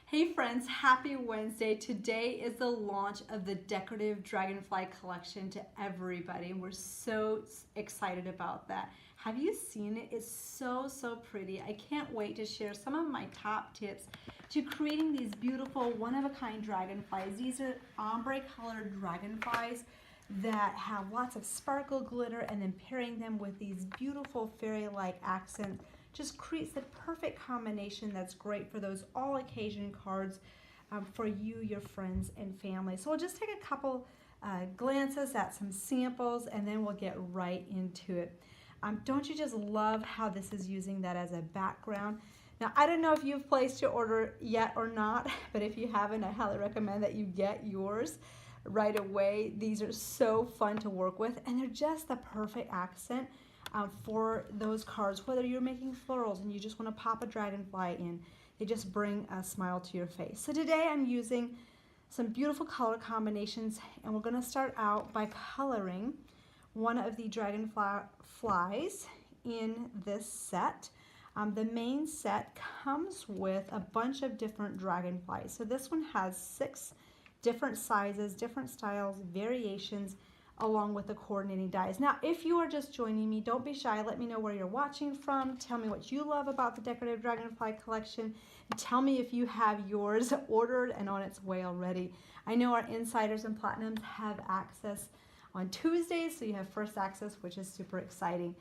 Hey friends, happy Wednesday. Today is the launch of the decorative Dragonfly collection to everybody. We're so excited about that. Have you seen it? It's so pretty. I can't wait to share some of my top tips to creating these beautiful one-of-a-kind dragonflies. These are ombre colored dragonflies that have lots of sparkle glitter, and then pairing them with these beautiful fairy-like accents just creates the perfect combination that's great for those all occasion cards for you, your friends, and family. So we'll just take a couple glances at some samples and then we'll get right into it. Don't you just love how this is using that as a background? Now, I don't know if you've placed your order yet or not, but if you haven't, I highly recommend that you get yours right away. These are so fun to work with, and they're just the perfect accent for those cards, whether you're making florals and you just want to pop a dragonfly in. They just bring a smile to your face. So today I'm using some beautiful color combinations, and we're going to start out by coloring one of the dragonflies in this set. The main set comes with a bunch of different dragonflies. So this one has 6 different sizes, different styles, variations, along with the coordinating dies. Now, if you are just joining me, don't be shy. Let me know where you're watching from. Tell me what you love about the Decorative Dragonfly collection. And tell me if you have yours ordered and on its way already. I know our insiders and platinums have access on Tuesdays, so you have first access, which is super exciting.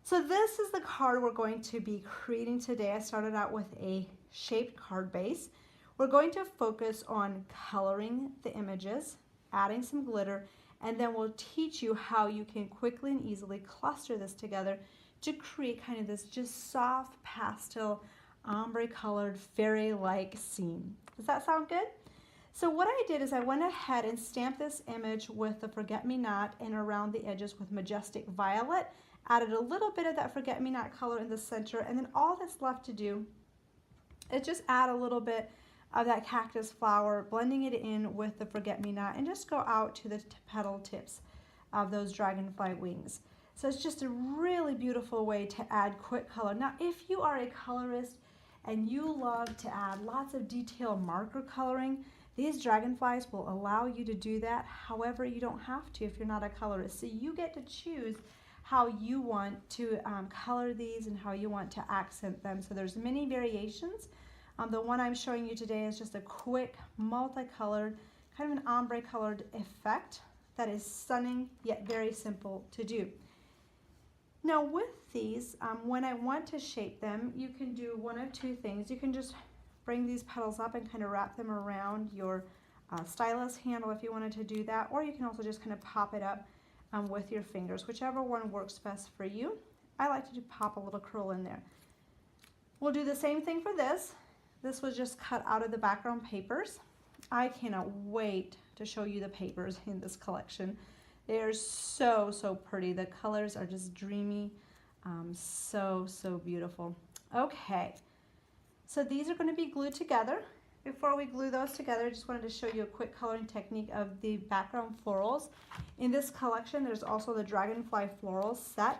So this is the card we're going to be creating today. I started out with a shaped card base. We're going to focus on coloring the images, adding some glitter, and then we'll teach you how you can quickly and easily cluster this together to create kind of this just soft pastel ombre colored fairy-like scene. Does that sound good? So what I did is I went ahead and stamped this image with the forget-me-not and around the edges with majestic violet, added a little bit of that forget-me-not color in the center, and then all that's left to do is just add a little bit of that cactus flower, blending it in with the forget-me-not, and just go out to the petal tips of those dragonfly wings. So it's just a really beautiful way to add quick color. Now, if you are a colorist and you love to add lots of detail marker coloring, these dragonflies will allow you to do that. However, you don't have to if you're not a colorist. So you get to choose how you want to color these and how you want to accent them. So there's many variations. The one I'm showing you today is just a quick, multicolored, kind of an ombre colored effect that is stunning yet very simple to do. Now with these, when I want to shape them, you can do one of two things. You can just bring these petals up and kind of wrap them around your stylus handle if you wanted to do that, or you can also just kind of pop it up with your fingers, whichever one works best for you. I like to pop a little curl in there. We'll do the same thing for this. This was just cut out of the background papers. I cannot wait to show you the papers in this collection. They are so pretty. The colors are just dreamy, so beautiful. Okay, so these are going to be glued together. Before we glue those together, I just wanted to show you a quick coloring technique of the background florals. In this collection, there's also the Dragonfly Florals set,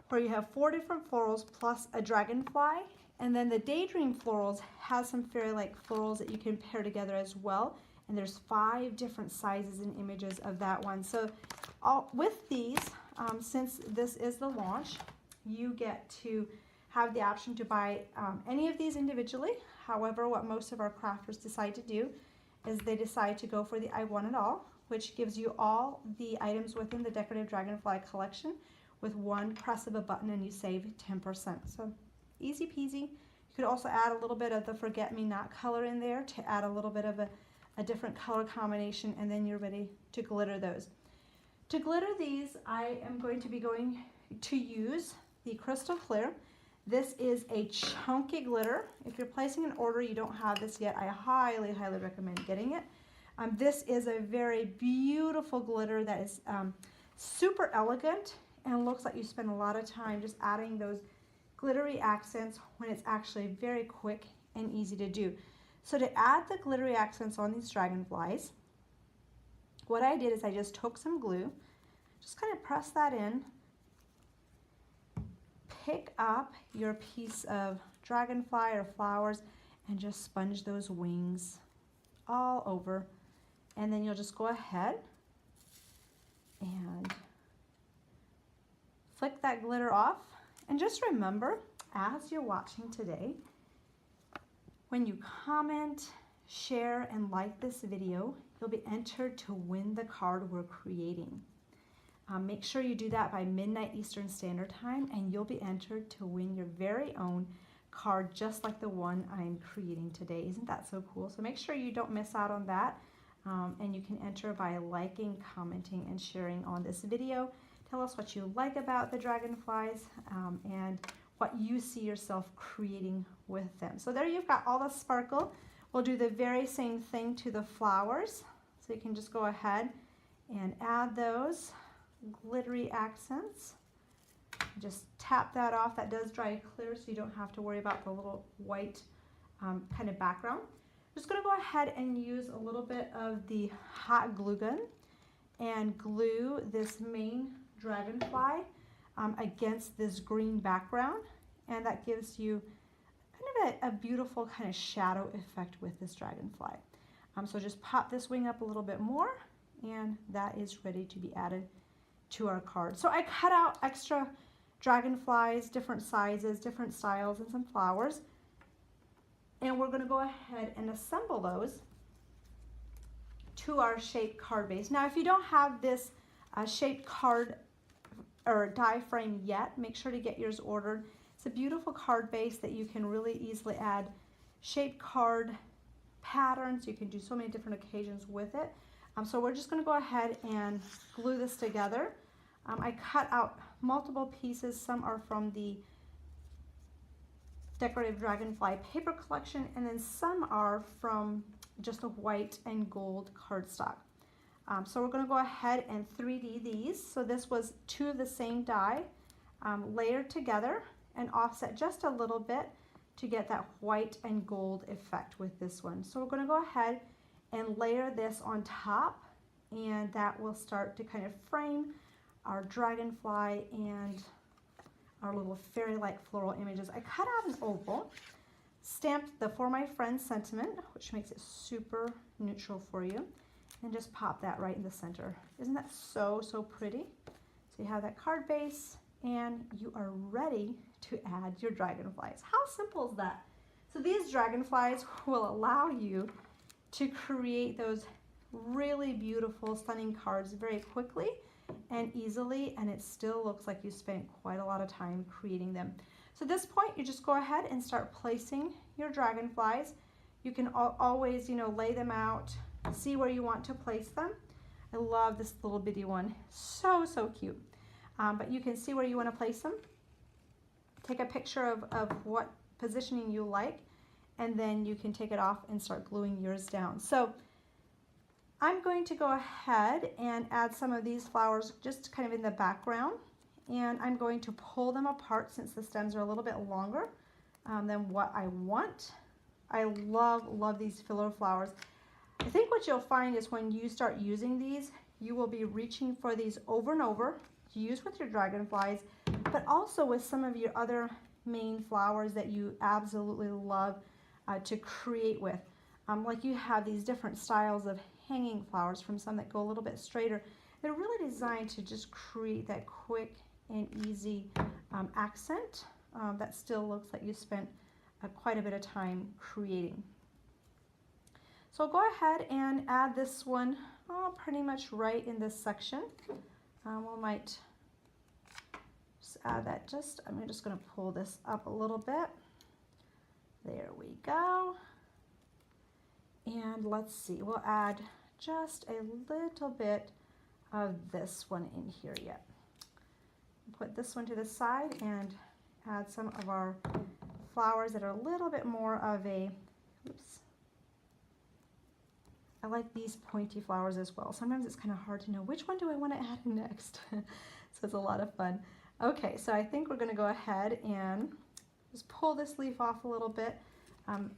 where you have 4 different florals plus a dragonfly. And then the Daydream Florals has some fairy-like florals that you can pair together as well. And there's 5 different sizes and images of that one. So with these, since this is the launch, you get to have the option to buy any of these individually. However, what most of our crafters decide to do is they decide to go for the I Want It All, which gives you all the items within the Decorative Dragonfly collection with one press of a button, and you save 10%. So easy peasy. You could also add a little bit of the forget-me-not color in there to add a little bit of a different color combination, and then you're ready to glitter those. To glitter these, I am going to be going to use the Crystal Clear. This is a chunky glitter. If you're placing an order, you don't have this yet, I highly recommend getting it. This is a very beautiful glitter that is super elegant and looks like you spend a lot of time just adding those glittery accents when it's actually very quick and easy to do. So to add the glittery accents on these dragonflies, what I did is I just took some glue, just kind of press that in, pick up your piece of dragonfly or flowers, and just sponge those wings all over. And then you'll just go ahead and flick that glitter off. And just remember, as you're watching today, when you comment, share, and like this video, you'll be entered to win the card we're creating. Make sure you do that by midnight Eastern Standard Time, and you'll be entered to win your very own card, just like the one I'm creating today. Isn't that so cool? So make sure you don't miss out on that. And you can enter by liking, commenting, and sharing on this video. Tell us what you like about the dragonflies and what you see yourself creating with them. So there you've got all the sparkle. We'll do the very same thing to the flowers. So you can just go ahead and add those glittery accents. Just tap that off. That does dry clear, so you don't have to worry about the little white kind of background. Just going to go ahead and use a little bit of the hot glue gun and glue this main dragonfly against this green background, and that gives you kind of a beautiful kind of shadow effect with this dragonfly. So just pop this wing up a little bit more, and that is ready to be added to our card. So I cut out extra dragonflies, different sizes, different styles, and some flowers. And we're going to go ahead and assemble those to our shaped card base. Now, if you don't have this shaped card or die frame yet, make sure to get yours ordered. It's a beautiful card base that you can really easily add shaped card patterns. You can do so many different occasions with it. So we're just going to go ahead and glue this together. I cut out multiple pieces. Some are from the Decorative Dragonfly paper collection, and then some are from just a white and gold cardstock. So we're going to go ahead and 3D these. So this was two of the same die layered together and offset just a little bit to get that white and gold effect with this one. So we're going to go ahead and layer this on top, and that will start to kind of frame our dragonfly and our little fairy-like floral images. I cut out an oval, stamped the For My Friends sentiment, which makes it super neutral for you, and just pop that right in the center. Isn't that so, so pretty? So you have that card base, and you are ready to add your dragonflies. How simple is that? So these dragonflies will allow you to create those really beautiful, stunning cards very quickly and easily, and it still looks like you spent quite a lot of time creating them. So at this point, you just go ahead and start placing your dragonflies. You can always, lay them out, see where you want to place them. I love this little bitty one. So, so cute. But you can see where you want to place them. Take a picture of what positioning you like, and then you can take it off and start gluing yours down. So I'm going to go ahead and add some of these flowers just kind of in the background, and I'm going to pull them apart since the stems are a little bit longer than what I want. I love these filler flowers. I think what you'll find is when you start using these, you will be reaching for these over and over to use with your dragonflies, but also with some of your other main flowers that you absolutely love to create with. Like you have these different styles of hanging flowers from some that go a little bit straighter. They're really designed to just create that quick and easy accent that still looks like you spent quite a bit of time creating. So go ahead and add this one pretty much right in this section. We might just add that I'm just going to pull this up a little bit. There we go. And let's see, we'll add just a little bit of this one in here yet. Put this one to the side and add some of our flowers that are a little bit more of a, oops. I like these pointy flowers as well. Sometimes it's kind of hard to know which one do I want to add next. So it's a lot of fun. Okay, so I think we're going to go ahead and just pull this leaf off a little bit.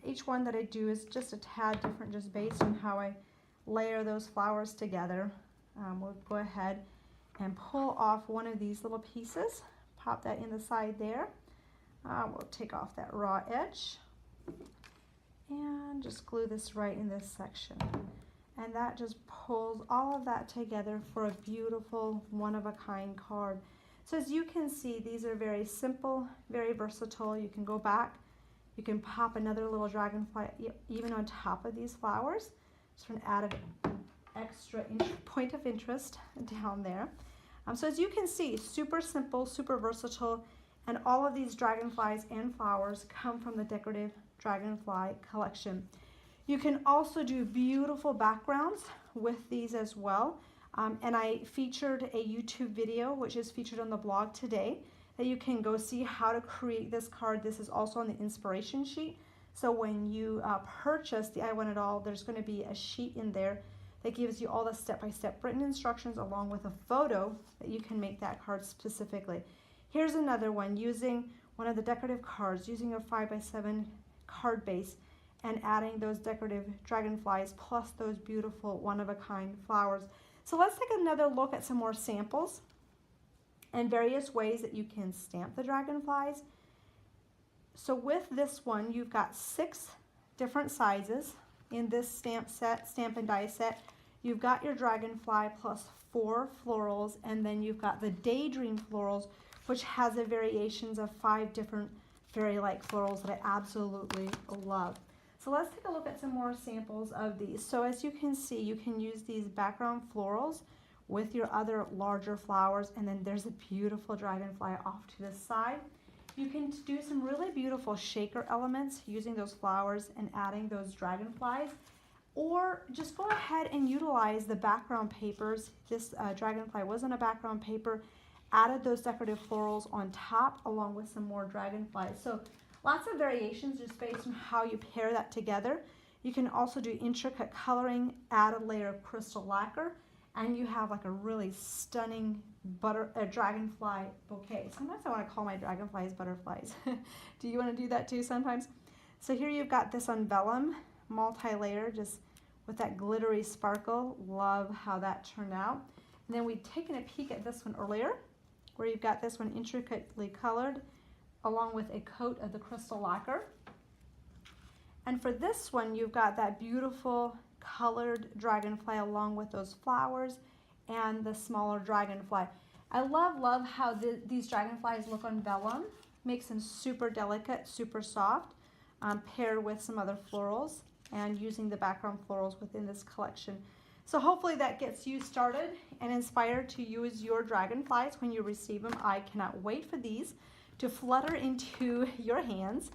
Each one that I do is just a tad different just based on how I layer those flowers together. We'll go ahead and pull off one of these little pieces, pop that in the side there. We'll take off that raw edge, just glue this right in this section. And that just pulls all of that together for a beautiful one-of-a-kind card. So as you can see, these are very simple, very versatile. You can go back, you can pop another little dragonfly even on top of these flowers, just for an added extra point of interest down there. So as you can see, super simple, super versatile, and all of these dragonflies and flowers come from the Decorative Dragonfly collection. You can also do beautiful backgrounds with these as well. And I featured a YouTube video, which is featured on the blog today, that you can go see how to create this card. This is also on the inspiration sheet. So when you purchase the I Want It All, there's going to be a sheet in there that gives you all the step-by-step written instructions along with a photo that you can make that card specifically. Here's another one using one of the decorative cards, using a 5x7 card base and adding those decorative dragonflies plus those beautiful one-of-a-kind flowers. So let's take another look at some more samples and various ways that you can stamp the dragonflies. So with this one, you've got 6 different sizes in this stamp set, stamp and die set. You've got your dragonfly plus 4 florals, and then you've got the daydream florals, which has the variations of 5 different fairy-like florals that I absolutely love. So let's take a look at some more samples of these. So as you can see, you can use these background florals with your other larger flowers, and then there's a beautiful dragonfly off to the side. You can do some really beautiful shaker elements using those flowers and adding those dragonflies, or just go ahead and utilize the background papers. This dragonfly was on a background paper, added those decorative florals on top along with some more dragonflies. So lots of variations just based on how you pair that together. You can also do intricate coloring, add a layer of crystal lacquer, and you have like a really stunning dragonfly bouquet. Sometimes I want to call my dragonflies butterflies. Do you want to do that too sometimes? So here you've got this on vellum, multi-layer, just with that glittery sparkle. Love how that turned out. And then we'd taken a peek at this one earlier, where you've got this one intricately colored, along with a coat of the crystal lacquer. And for this one, you've got that beautiful colored dragonfly along with those flowers and the smaller dragonfly. I love how these dragonflies look on vellum. Makes them super delicate, super soft, paired with some other florals and using the background florals within this collection. So hopefully that gets you started and inspired to use your dragonflies when you receive them. I cannot wait for these to flutter into your hands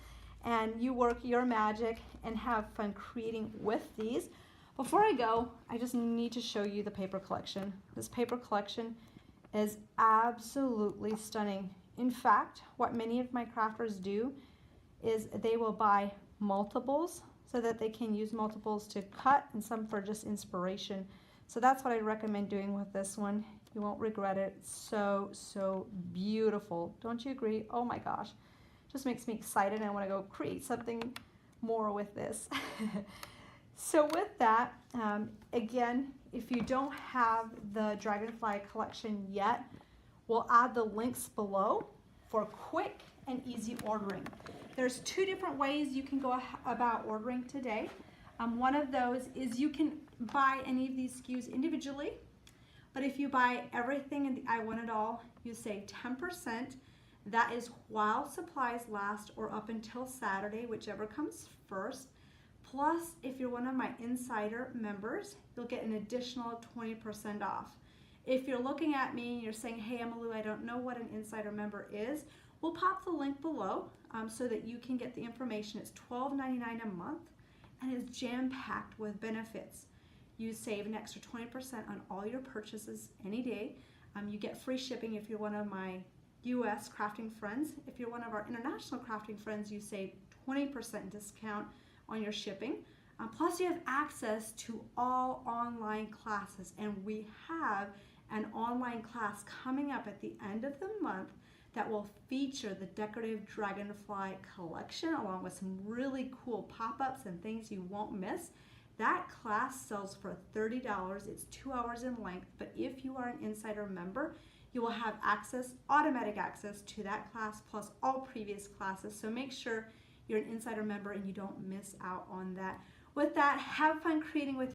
and you work your magic and have fun creating with these. Before I go, I just need to show you the paper collection. This paper collection is absolutely stunning. In fact, what many of my crafters do is they will buy multiples so that they can use multiples to cut and some for just inspiration. So that's what I recommend doing with this one. You won't regret it. It's so beautiful. Don't you agree? Oh my gosh. Just makes me excited. I want to go create something more with this. So with that, again, if you don't have the Dragonfly collection yet, we'll add the links below for quick and easy ordering. There's 2 different ways you can go about ordering today. One of those is you can buy any of these SKUs individually, but if you buy everything in the I Want It All, you save 10%. That is while supplies last or up until Saturday, whichever comes first. Plus, if you're one of my insider members, you'll get an additional 20% off. If you're looking at me and you're saying, hey, Emmylou, I don't know what an insider member is, we'll pop the link below so that you can get the information. It's $12.99 a month and it's jam-packed with benefits. You save an extra 20% on all your purchases any day. You get free shipping if you're one of my US crafting friends. If you're one of our international crafting friends, you save 20% discount on your shipping. Plus you have access to all online classes, and we have an online class coming up at the end of the month that will feature the Decorative Dragonfly collection along with some really cool pop-ups and things you won't miss. That class sells for $30. It's 2 hours in length, but if you are an insider member, you will have access, automatic access to that class plus all previous classes. So make sure you're an insider member and you don't miss out on that. With that, have fun creating with